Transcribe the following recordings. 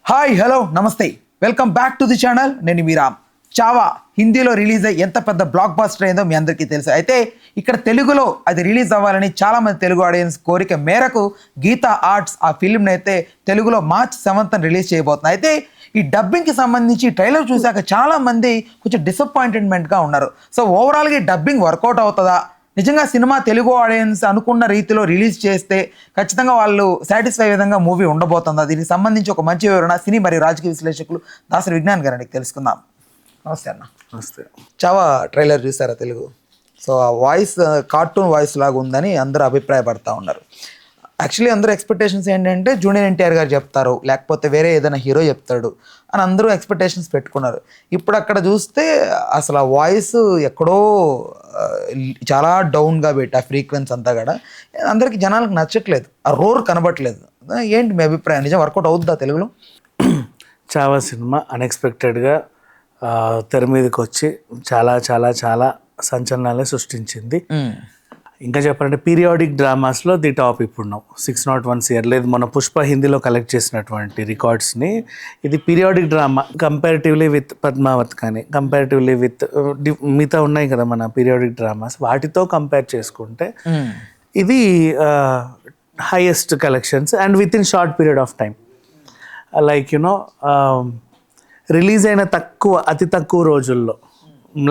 Hi hello నమస్తే welcome back to the channel. నేను మీ రామ్. చావా హిందీలో రిలీజ్ అయ్యి ఎంత పెద్ద బ్లాక్ బస్టర్ అయిందో మీ అందరికీ తెలుసు. అయితే ఇక్కడ తెలుగులో అది రిలీజ్ అవ్వాలని చాలామంది తెలుగు ఆడియన్స్ కోరిక మేరకు గీతా ఆర్ట్స్ ఆ ఫిల్మ్ని అయితే తెలుగులో March 7th రిలీజ్ చేయబోతుంది. అయితే ఈ డబ్బింగ్కి సంబంధించి ట్రైలర్ చూశాక చాలామంది కొంచెం డిసప్పాయింట్మెంట్గా ఉన్నారు. సో ఓవరాల్గా ఈ డబ్బింగ్ వర్కౌట్ అవుతుందా, నిజంగా సినిమా తెలుగు ఆడియన్స్ అనుకున్న రీతిలో రిలీజ్ చేస్తే ఖచ్చితంగా వాళ్ళు సాటిస్ఫై విధంగా మూవీ ఉండబోతుందా, దీనికి సంబంధించి ఒక మంచి వివరణ సినీ మరియు రాజకీయ విశ్లేషకులు దాసరి విజ్ఞాన్ గారు అడిగి తెలుసుకుందాం. నమస్తే అన్న. నమస్తే. చావా ట్రైలర్ చూసారా తెలుగు? సో ఆ వాయిస్ కార్టూన్ వాయిస్ లాగా ఉందని అందరూ అభిప్రాయపడతా ఉన్నారు. యాక్చువల్లీ అందరూ ఎక్స్పెక్టేషన్స్ ఏంటంటే జూనియర్ ఎన్టీఆర్ గారు చెప్తారు, లేకపోతే వేరే ఏదైనా హీరో చెప్తాడు అని అందరూ ఎక్స్పెక్టేషన్స్ పెట్టుకున్నారు. ఇప్పుడు అక్కడ చూస్తే అసలు ఆ వాయిస్ ఎక్కడో చాలా డౌన్గా పెట్టి ఆ ఫ్రీక్వెన్సీ అంతా కూడా అందరికీ జనాలకు నచ్చట్లేదు, ఆ రోర్ కనబట్లేదు. ఏంటి మీ అభిప్రాయం, నిజం వర్కౌట్ అవుతుందా తెలుగులో? చావా సినిమా అన్ఎక్స్పెక్టెడ్గా తెర మీదకి వచ్చి చాలా చాలా చాలా సంచలనాలే సృష్టించింది. ఇంకా చెప్పాలంటే పీరియాడిక్ డ్రామాస్లో ది టాప్ ఇప్పుడున్నాం. 601 ఇయర్ లేదు, మన పుష్ప హిందీలో కలెక్ట్ చేసినటువంటి రికార్డ్స్ని ఇది periodic drama comparatively with Padmavat కానీ కంపారిటివ్లీ విత్ మిగతా ఉన్నాయి కదా మన పీరియాడిక్ డ్రామాస్, వాటితో కంపేర్ చేసుకుంటే ఇది highest collections and with in short period of time. Like you know release అయిన అతి తక్కువ రోజుల్లో,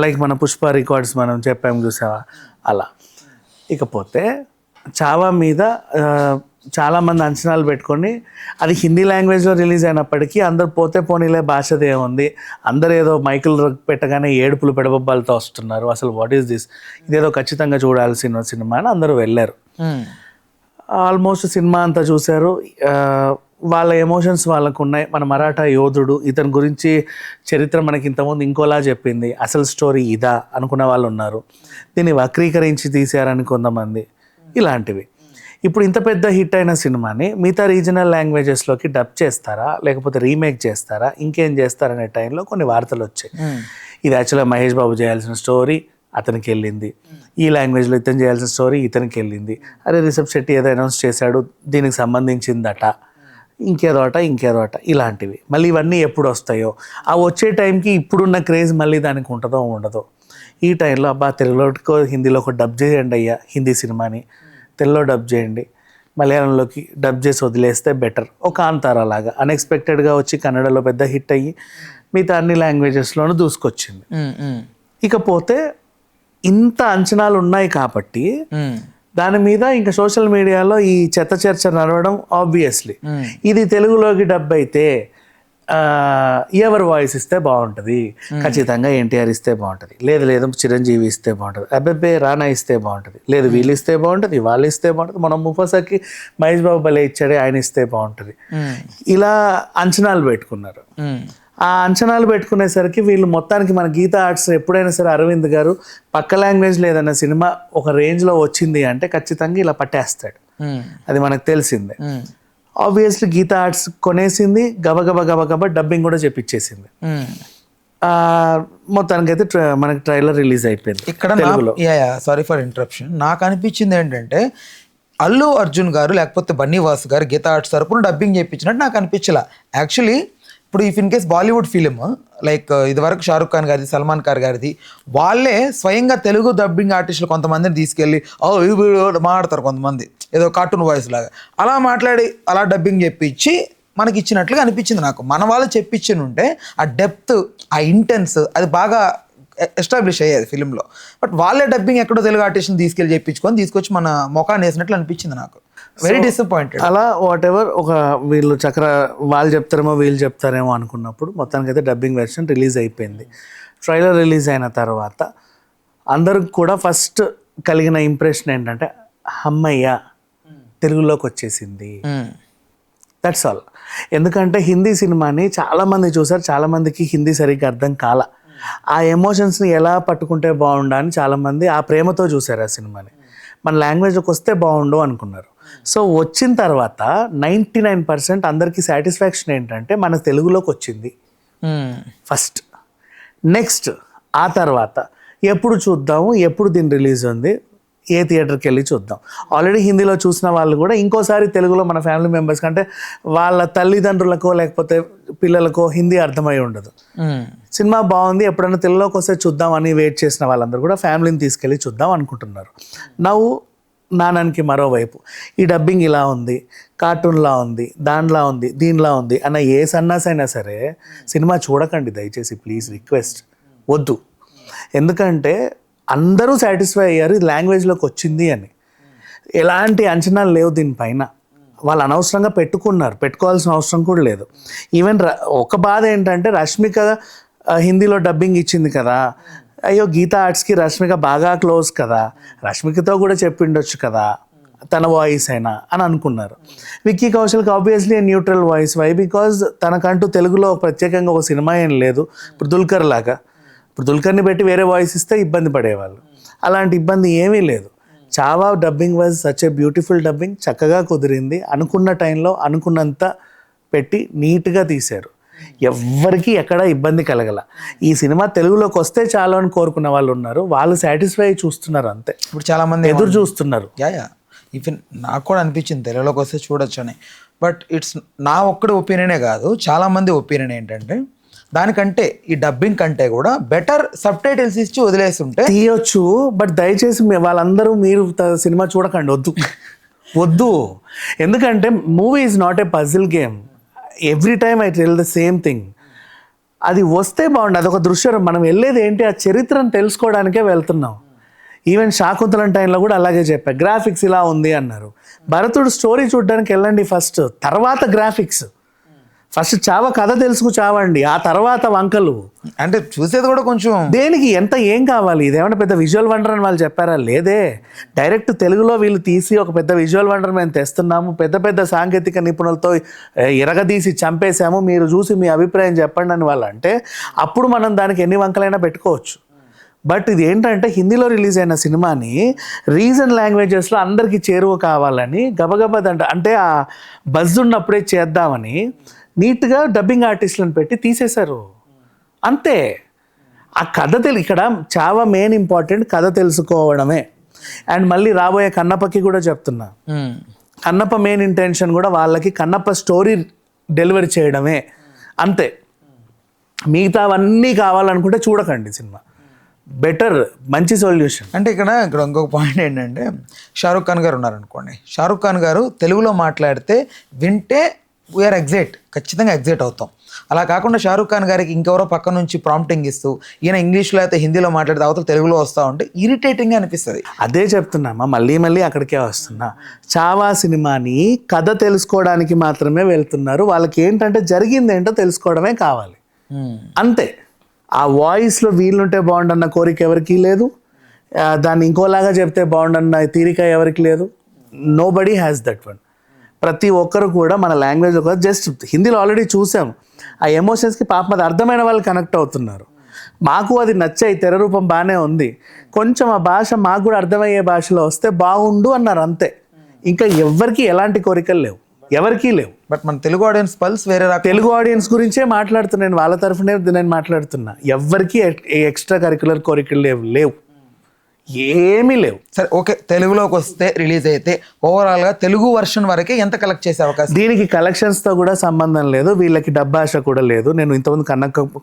లైక్ మన పుష్ప రికార్డ్స్ మనం చెప్పాము చూసావా అలా. ఇకపోతే చావా మీద చాలామంది అంచనాలు పెట్టుకొని అది హిందీ లాంగ్వేజ్లో రిలీజ్ అయినప్పటికీ అందరు పోతే పోనీలే భాషదే ఉంది, అందరు ఏదో మైకులు పెట్టగానే ఏడుపులు పెడబొబ్బాలతో వస్తున్నారు, అసలు వాట్ ఈస్ దిస్, ఇదేదో ఖచ్చితంగా చూడాల్సిన సినిమా అని అందరూ వెళ్ళారు. ఆల్మోస్ట్ సినిమా అంతా చూశారు, వాళ్ళ ఎమోషన్స్ వాళ్ళకు ఉన్నాయి. మన మరాఠా యోధుడు, ఇతని గురించి చరిత్ర మనకి ఇంతకుముందు ఇంకోలా చెప్పింది, అసలు స్టోరీ ఇదా అనుకున్న వాళ్ళు ఉన్నారు. దీన్ని వక్రీకరించి తీశారని కొంతమంది, ఇలాంటివి. ఇప్పుడు ఇంత పెద్ద హిట్ అయిన సినిమాని మిగతా రీజనల్ లాంగ్వేజెస్లోకి డబ్ చేస్తారా, లేకపోతే రీమేక్ చేస్తారా, ఇంకేం చేస్తారనే టైంలో కొన్ని వార్తలు వచ్చాయి. ఇది యాక్చువల్గా మహేష్ బాబు చేయాల్సిన స్టోరీ అతనికి వెళ్ళింది, ఈ లాంగ్వేజ్లో ఇతను చేయాల్సిన స్టోరీ ఇతనికి వెళ్ళింది, అరే రిషబ్ శెట్టి ఏదో అనౌన్స్ చేశాడు దీనికి సంబంధించిందట, ఇంకేదో అట ఇలాంటివి. మళ్ళీ ఇవన్నీ ఎప్పుడు వస్తాయో, ఆ వచ్చే టైంకి ఇప్పుడున్న క్రేజ్ మళ్ళీ దానికి ఉంటుందో ఉండదో. ఈ టైంలో అబ్బా తెలుగులోకో హిందీలో ఒక డబ్ చేయండి అయ్యా, హిందీ సినిమాని తెలుగులో డబ్ చేయండి, మలయాళంలోకి డబ్ చేసి వదిలేస్తే బెటర్. ఒక కాంతారా లాగా అన్ఎక్స్పెక్టెడ్గా వచ్చి కన్నడలో పెద్ద హిట్ అయ్యి మిగతా అన్ని లాంగ్వేజెస్లోనూ దూసుకొచ్చింది. ఇకపోతే ఇంత అంచనాలు ఉన్నాయి కాబట్టి దాని మీద ఇంకా సోషల్ మీడియాలో ఈ చెత్త చర్చ నడవడం ఆబ్వియస్లీ. ఇది తెలుగులోకి డబ్ అయితే ఎవరు వాయిస్ ఇస్తే బాగుంటుంది, ఖచ్చితంగా ఎన్టీఆర్ ఇస్తే బాగుంటుంది, లేదు చిరంజీవి ఇస్తే బాగుంటుంది, అబ్బాయి రానా ఇస్తే బాగుంటుంది, లేదు వీళ్ళు ఇస్తే బాగుంటుంది, వాళ్ళు ఇస్తే బాగుంటుంది, మనం ముఫాసాకి మహేష్ బాబు భలే ఇచ్చాడే ఆయన ఇస్తే బాగుంటుంది, ఇలా అంచనాలు పెట్టుకున్నారు. ఆ అంచనాలు పెట్టుకునేసరికి వీళ్ళు మొత్తానికి మన గీతా ఆర్ట్స్ ఎప్పుడైనా సరే అరవింద్ గారు పక్క లాంగ్వేజ్లో ఏదైనా సినిమా ఒక రేంజ్లో వచ్చింది అంటే ఖచ్చితంగా ఇలా పట్టేస్తాడు, అది మనకు తెలిసిందే. ఆబ్వియస్లీ గీతా ఆర్ట్స్ కొనేసింది, గబగబా డబ్బింగ్ కూడా చెప్పించేసింది. మొత్తానికి అయితే మనకి ట్రైలర్ రిలీజ్ అయిపోయింది ఇక్కడ. Sorry for interruption. నాకు అనిపించింది ఏంటంటే అల్లు అర్జున్ గారు లేకపోతే బన్నీవాసు గారు గీతా ఆర్ట్స్ తరపున డబ్బింగ్ చేయించినట్టు నాకు అనిపించలే. యాక్చువల్లీ ఇప్పుడు if in case Bollywood film like ఇదివరకు షారుఖ్ ఖాన్ గారిది, సల్మాన్ ఖాన్ గారిది, వాళ్ళే స్వయంగా తెలుగు డబ్బింగ్ ఆర్టిస్టులు కొంతమందిని తీసుకెళ్ళి మాట్లాడతారు, కొంతమంది ఏదో కార్టూన్ వాయిస్ లాగా అలా మాట్లాడి అలా డబ్బింగ్ చెప్పించి మనకి ఇచ్చినట్లుగా అనిపించింది నాకు. మన వాళ్ళు చెప్పించి ఉంటే ఆ డెప్త్, ఆ ఇంటెన్స్ అది బాగా ఎస్టాబ్లిష్ అయ్యేది ఫిలింలో. బట్ వాళ్ళే డబ్బింగ్ ఎక్కడో తెలుగు ఆర్టిస్ట్ని తీసుకొచ్చి మన మొఖాన్ని వేసినట్లు అనిపించింది నాకు. Very disappointed. అలా వాట్ ఎవర్ ఒక వీళ్ళు వాళ్ళు చెప్తారేమో వీళ్ళు చెప్తారేమో అనుకున్నప్పుడు మొత్తానికి అయితే డబ్బింగ్ వెర్షన్ రిలీజ్ అయిపోయింది. ట్రైలర్ రిలీజ్ అయిన తర్వాత అందరికి కూడా ఫస్ట్ కలిగిన ఇంప్రెషన్ ఏంటంటే అమ్మయ్య తెలుగులోకి వచ్చేసింది, దట్స్ ఆల్. ఎందుకంటే హిందీ సినిమాని చాలామంది చూసారు, చాలామందికి హిందీ సరిగ్గా అర్థం కాల. ఆ ఎమోషన్స్ని ఎలా పట్టుకుంటే బాగుండా అని చాలామంది ఆ ప్రేమతో చూసారు ఆ సినిమాని. మన లాంగ్వేజ్లోకి వస్తే బాగుండు అనుకున్నారు. సో వచ్చిన తర్వాత 99% అందరికీ సాటిస్ఫాక్షన్ ఏంటంటే మన తెలుగులోకి వచ్చింది ఫస్ట్. నెక్స్ట్ ఆ తర్వాత ఎప్పుడు చూద్దాము, ఎప్పుడు దీని రిలీజ్ ఉంది, ఏ థియేటర్కి వెళ్ళి చూద్దాం. ఆల్రెడీ హిందీలో చూసిన వాళ్ళు కూడా ఇంకోసారి తెలుగులో మన ఫ్యామిలీ మెంబర్స్ కంటే వాళ్ళ తల్లిదండ్రులకో లేకపోతే పిల్లలకో హిందీ అర్థమై ఉండదు. సినిమా బాగుంది, ఎప్పుడైనా తెలుగులోకి వస్తే చూద్దామని వెయిట్ చేసిన వాళ్ళందరూ కూడా ఫ్యామిలీని తీసుకెళ్ళి చూద్దాం అనుకుంటున్నారు. నవ్వు నానానికి మరోవైపు ఈ డబ్బింగ్ ఇలా ఉంది, కార్టూన్లా ఉంది, దానిలా ఉంది, దీనిలా ఉంది అన్న ఏ సన్నాసైనా సరే సినిమా చూడకండి దయచేసి, ప్లీజ్ రిక్వెస్ట్, వద్దు. ఎందుకంటే అందరూ సాటిస్ఫై అయ్యారు ఇది లాంగ్వేజ్లోకి వచ్చింది అని. ఎలాంటి అంచనాలు లేవు దీనిపైన. వాళ్ళు అనవసరంగా పెట్టుకోవాల్సిన అవసరం కూడా లేదు. ఈవెన్ ఒక బాధ ఏంటంటే రష్మిక హిందీలో డబ్బింగ్ ఇచ్చింది కదా, అయ్యో గీతా ఆర్ట్స్కి రష్మిక బాగా క్లోజ్ కదా, రష్మికతో కూడా చెప్పిండొచ్చు కదా తన వాయిస్ అయినా అని అనుకున్నారు. విక్కీ కౌశల్కి obviously neutral voice. Why? Because తనకంటూ తెలుగులో ప్రత్యేకంగా ఒక సినిమా ఏం లేదు. ఇప్పుడు దుల్కర్ లాగా, ఇప్పుడు దుల్కర్ని పెట్టి వేరే వాయిస్ ఇస్తే ఇబ్బంది పడేవాళ్ళు. అలాంటి ఇబ్బంది ఏమీ లేదు. Chhaava dubbing was such a beautiful dubbing, చక్కగా కుదిరింది. అనుకున్న టైంలో అనుకున్నంత పెట్టి నీట్గా తీశారు. ఎవ్వరికీ ఎక్కడ ఇబ్బంది కలగల. ఈ సినిమా తెలుగులోకి వస్తే చాలు అని కోరుకున్న వాళ్ళు ఉన్నారు, వాళ్ళు సాటిస్ఫై చూస్తున్నారు అంతే. ఇప్పుడు చాలామంది ఎదురు చూస్తున్నారు. యా ఈవెన్ నాకు కూడా అనిపించింది తెలుగులోకి వస్తే చూడొచ్చు అని. బట్ ఇట్స్ నా ఒక్కడి ఒపీనియనే కాదు, చాలామంది ఒపీనియన్ ఏంటంటే దానికంటే ఈ డబ్బింగ్ కంటే కూడా బెటర్ సబ్ టైటిల్స్ ఇచ్చి వదిలేస్తుంటే తీయొచ్చు. బట్ దయచేసి వాళ్ళందరూ మీరు సినిమా చూడకండి, వద్దు. ఎందుకంటే movie is not a puzzle game. Every time I tell the same thing. అది వస్తే బాగుండు, అదొక దృశ్యం. మనం వెళ్ళేది ఏంటి, ఆ చరిత్రను తెలుసుకోవడానికే వెళ్తున్నాం. ఈవెన్ శాకుంతలం టైంలో కూడా అలాగే చెప్పా, గ్రాఫిక్స్ ఇలా ఉంది అన్నారు. భరతుడు స్టోరీ చూడడానికి వెళ్ళండి ఫస్ట్, తర్వాత గ్రాఫిక్స్. ఫస్ట్ చావ కథ తెలుసుకు చావండి, ఆ తర్వాత వంకలు. అంటే చూసేది కూడా కొంచెం దేనికి ఎంత ఏం కావాలి, ఇదేమన్నా పెద్ద విజువల్ వండర్ అని వాళ్ళు చెప్పారా? లేదే. డైరెక్ట్ తెలుగులో వీళ్ళు తీసి ఒక పెద్ద విజువల్ వండర్ మేము తెస్తున్నాము, పెద్ద పెద్ద సాంకేతిక నిపుణులతో ఎరగదీసి చంపేశాము, మీరు చూసి మీ అభిప్రాయం చెప్పండి అని వాళ్ళు అంటే అప్పుడు మనం దానికి ఎన్ని వంకలైనా పెట్టుకోవచ్చు. బట్ ఇది ఏంటంటే హిందీలో రిలీజ్ అయిన సినిమాని రీజన్ లాంగ్వేజెస్లో అందరికీ చేరువ కావాలని గబగబదంట, అంటే ఆ బజ్ ఉన్నప్పుడే చేద్దామని నీట్గా డబ్బింగ్ ఆర్టిస్టులను పెట్టి తీసేశారు అంతే. ఆ కథ ఇక్కడ చాలా మెయిన్ ఇంపార్టెంట్ కథ తెలుసుకోవడమే. అండ్ మళ్ళీ రాబోయే కన్నప్పకి కూడా చెప్తున్నా, కన్నప్ప మెయిన్ ఇంటెన్షన్ కూడా వాళ్ళకి కన్నప్ప స్టోరీ డెలివరీ చేయడమే అంతే. మిగతావన్నీ కావాలనుకుంటే చూడకండి సినిమా. బెటర్, మంచి సొల్యూషన్. అంటే ఇక్కడ ఇంకొక పాయింట్ ఏంటంటే షారూక్ ఖాన్ గారు ఉన్నారనుకోండి, షారూక్ ఖాన్ గారు తెలుగులో మాట్లాడితే వింటే వీఆర్ ఖచ్చితంగా ఎగ్జైట్ అవుతాం. అలా కాకుండా షారూక్ ఖాన్ గారికి ఇంకెవరో పక్క నుంచి ప్రాంప్టింగ్ ఇస్తూ ఈయన ఇంగ్లీష్లో అయితే హిందీలో మాట్లాడితే అవతల తెలుగులో వస్తూ ఉంటే ఇరిటేటింగ్గా అనిపిస్తుంది. అదే చెప్తున్నామా, మళ్ళీ అక్కడికే వస్తున్నా. చావా సినిమాని కథ తెలుసుకోవడానికి మాత్రమే వెళ్తున్నారు. వాళ్ళకి ఏంటంటే జరిగింది ఏంటో తెలుసుకోవడమే కావాలి అంతే. ఆ వాయిస్లో వీళ్ళుంటే బాగుండన్న కోరిక ఎవరికీ లేదు, దాన్ని ఇంకోలాగా చెప్తే బాగుండన్న తీరిక ఎవరికి లేదు. Nobody has that one. ప్రతి ఒక్కరు కూడా మన లాంగ్వేజ్ ఒక జస్ట్ హిందీలో ఆల్రెడీ చూసాము, ఆ ఎమోషన్స్కి పాపం అది అర్థమైన వాళ్ళు కనెక్ట్ అవుతున్నారు. మాకు అది నచ్చాయి, తెర రూపం బాగానే ఉంది, కొంచెం ఆ భాష మాకు కూడా అర్థమయ్యే భాషలో వస్తే బాగుండు అన్నారు అంతే. ఇంకా ఎవరికి ఎలాంటి కోరికలు లేవు, ఎవరికీ లేవు. బట్ మన తెలుగు ఆడియన్స్ పల్స్ వేరే తెలుగు ఆడియన్స్ గురించే మాట్లాడుతున్నాను, వాళ్ళ తరఫునే నేను మాట్లాడుతున్నా. ఎవరికి ఎక్స్ట్రా కరిక్యులర్ కోరికలు లేవు, ఏమీ లేవు. సరే ఓకే, తెలుగులోకి వస్తే రిలీజ్ అయితే ఓవరాల్గా తెలుగు వర్షన్ వరకే ఎంత కలెక్ట్ చేసే అవకాశం? దీనికి కలెక్షన్స్తో కూడా సంబంధం లేదు, వీళ్ళకి డబ్బాష కూడా లేదు. నేను ఇంతకుముందు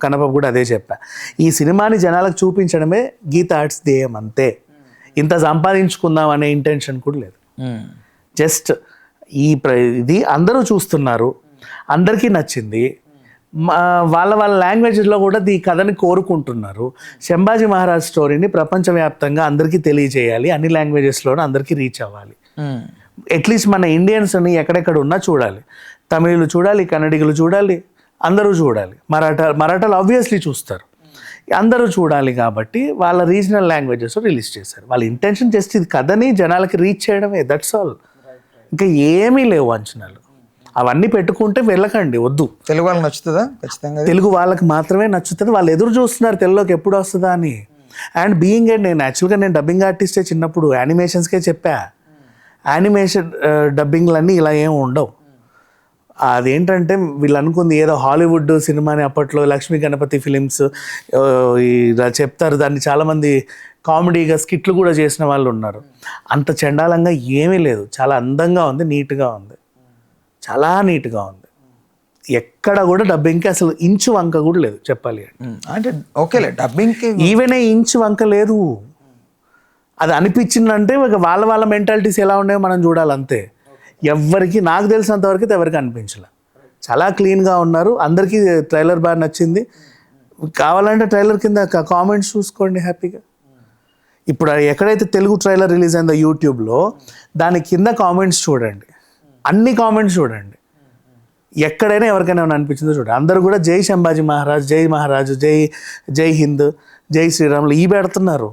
కన్నప్ప కూడా అదే చెప్పా, ఈ సినిమాని జనాలకు చూపించడమే గీతా ఆర్ట్స్ ధ్యేయం అంతే. ఇంత సంపాదించుకుందాం అనే ఇంటెన్షన్ కూడా లేదు. జస్ట్ ఇది అందరూ చూస్తున్నారు, అందరికీ నచ్చింది, వాళ్ళ లాంగ్వేజ్లో కూడా ఈ కథని కోరుకుంటున్నారు. శంభాజీ మహారాజ్ స్టోరీని ప్రపంచవ్యాప్తంగా అందరికీ తెలియజేయాలి, అన్ని లాంగ్వేజెస్లోనూ అందరికీ రీచ్ అవ్వాలి. అట్లీస్ట్ మన ఇండియన్స్ని ఎక్కడెక్కడ ఉన్నా చూడాలి, తమిళులు చూడాలి, కన్నడిగులు చూడాలి, అందరూ చూడాలి, మరాఠాలు ఆబ్వియస్లీ చూస్తారు, అందరూ చూడాలి. కాబట్టి వాళ్ళ రీజనల్ లాంగ్వేజెస్ రిలీజ్ చేశారు. వాళ్ళ ఇంటెన్షన్ జస్ట్ ఇది కథని జనాలకి రీచ్ చేయడమే, దట్స్ ఆల్. ఇంకా ఏమీ లేవు అంచనాలు. అవన్నీ పెట్టుకుంటే వెళ్ళకండి, వద్దు. తెలుగు వాళ్ళకి నచ్చుతుందా? ఖచ్చితంగా తెలుగు వాళ్ళకి మాత్రమే నచ్చుతుంది. వాళ్ళు ఎదురు చూస్తున్నారు తెలుగులోకి ఎప్పుడు వస్తుందా అని. అండ్ బీయింగ్ నేను యాక్చువల్గా నేను డబ్బింగ్ ఆర్టిస్టే, చిన్నప్పుడు యానిమేషన్స్కే చెప్పా, యానిమేషన్ డబ్బింగ్లన్నీ ఇలా ఏం ఉండవు. అదేంటంటే వీళ్ళు అనుకుంది ఏదో హాలీవుడ్ సినిమాని, అప్పట్లో లక్ష్మీ గణపతి ఫిలిమ్స్ ఇలా చెప్తారు, దాన్ని చాలామంది కామెడీగా స్కిట్లు కూడా చేసిన వాళ్ళు ఉన్నారు. అంత చండాలంగా ఏమీ లేదు, చాలా అందంగా ఉంది, నీట్గా ఉంది, చాలా నీట్గా ఉంది. ఎక్కడ కూడా డబ్బింగ్కి అసలు ఇంచు వంక కూడా లేదు చెప్పాలి అంటే. అంటే ఓకేలే డబ్బింగ్కి ఈవెన్ ఇంచు వంక లేదు. అది అనిపించిందంటే ఇక వాళ్ళ మెంటాలిటీస్ ఎలా ఉన్నాయో మనం చూడాలి అంతే. ఎవరికి నాకు తెలిసినంత వరకు అయితే ఎవరికి అనిపించలే. చాలా క్లీన్గా ఉన్నారు. అందరికీ ట్రైలర్ బాగా నచ్చింది. కావాలంటే ట్రైలర్ కింద కామెంట్స్ చూసుకోండి హ్యాపీగా. ఇప్పుడు ఎక్కడైతే తెలుగు ట్రైలర్ రిలీజ్ అయిందో యూట్యూబ్లో దాని కింద కామెంట్స్ చూడండి, అన్ని కామెంట్స్ చూడండి. ఎక్కడైనా ఎవరికైనా ఏమైనా అనిపించిందో చూడండి. అందరూ కూడా జై శంభాజీ మహారాజ్, జై మహారాజు, జై హింద్, జై శ్రీరాములు ఈ పెడుతున్నారు.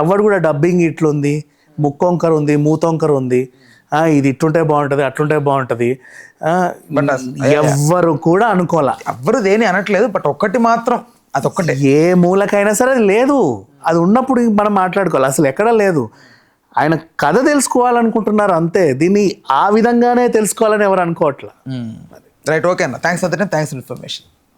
ఎవరు కూడా డబ్బింగ్ ఇట్లుంది, ముక్కొంకర ఉంది, మూతొంకర ఉంది, ఇది ఇట్టుంటే బాగుంటుంది, అట్లుంటే బాగుంటుంది, ఎవ్వరు కూడా అనుకోలే. ఎవ్వరు దేని అనట్లేదు. బట్ ఒక్కటి మాత్రం అదొక్కటే, ఏ మూలకైనా సరే అది లేదు. అది ఉన్నప్పుడు మనం మాట్లాడుకోవాలి. అసలు ఎక్కడా లేదు. ఆయన కథ తెలుసుకోవాలనుకుంటున్నారు అంతే. దీన్ని ఆ విధంగానే తెలుసుకోవాలని ఎవరు అనుకోవట్లా. రైట్, ఓకే అన్న. Thanks for thanks for information.